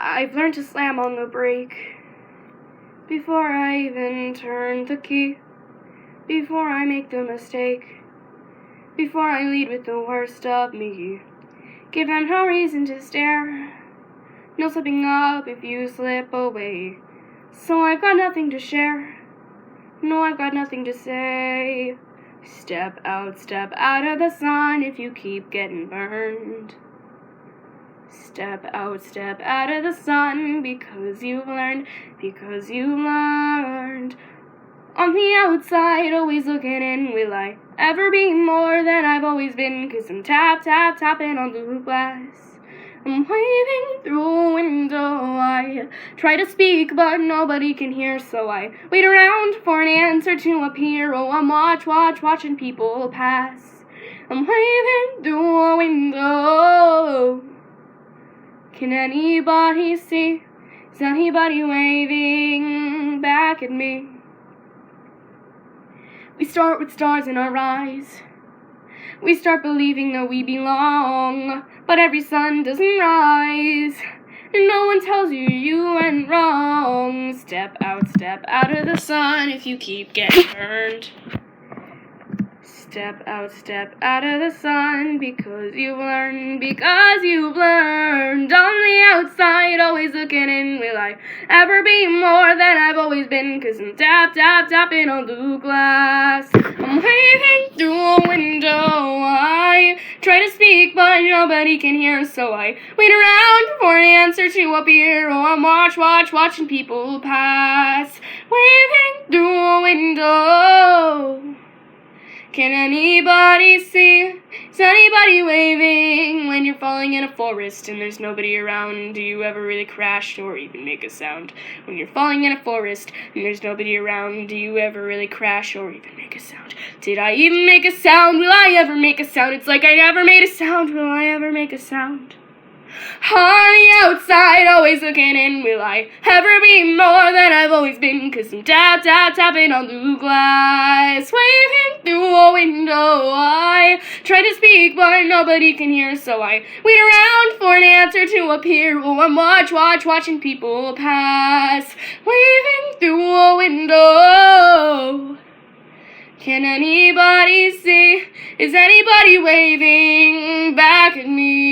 I've learned to slam on the brake before I even turn the key, before I make the mistake, before I lead with the worst of me. Give them no reason to stare, no slipping up if you slip away. So I've got nothing to share, no, I've got nothing to say. Step out of the sun if you keep getting burned. Step out of the sun because you've learned. On the outside, always looking in, will I ever be more than I've always been? 'Cause I'm tapping on the glass. I'm waving through a window. I try to speak, but nobody can hear, so I wait around for an answer to appear. Oh, I'm watching people pass. I'm waving through a window. Can anybody see? Is anybody waving back at me? We start with stars in our eyes. We start believing that we belong, but every sun doesn't rise, and no one tells you you went wrong. Step out of the sun if you keep getting burned. Step out of the sun because you've learned. On the outside, always looking in, will I ever be more than I've always been? 'Cause I'm tapping on the glass. I'm waving through a window. I try to speak, but nobody can hear, so I wait around for an answer to appear. Oh, I'm watching people pass, waving through a window. Can anybody see? Is anybody waving when you're falling in a forest and there's nobody around? Do you ever really crash or even make a sound? When you're falling in a forest and there's nobody around, do you ever really crash or even make a sound? Did I even make a sound? Will I ever make a sound? It's like I never made a sound. Will I ever make a sound? On the outside, always looking in, will I ever be more than I've always been? 'Cause I'm tapping on the glass, waving through a window. I try to speak, but nobody can hear, so I wait around for an answer to appear. Oh, I'm watching people pass, waving through a window. Can anybody see? Is anybody waving back at me?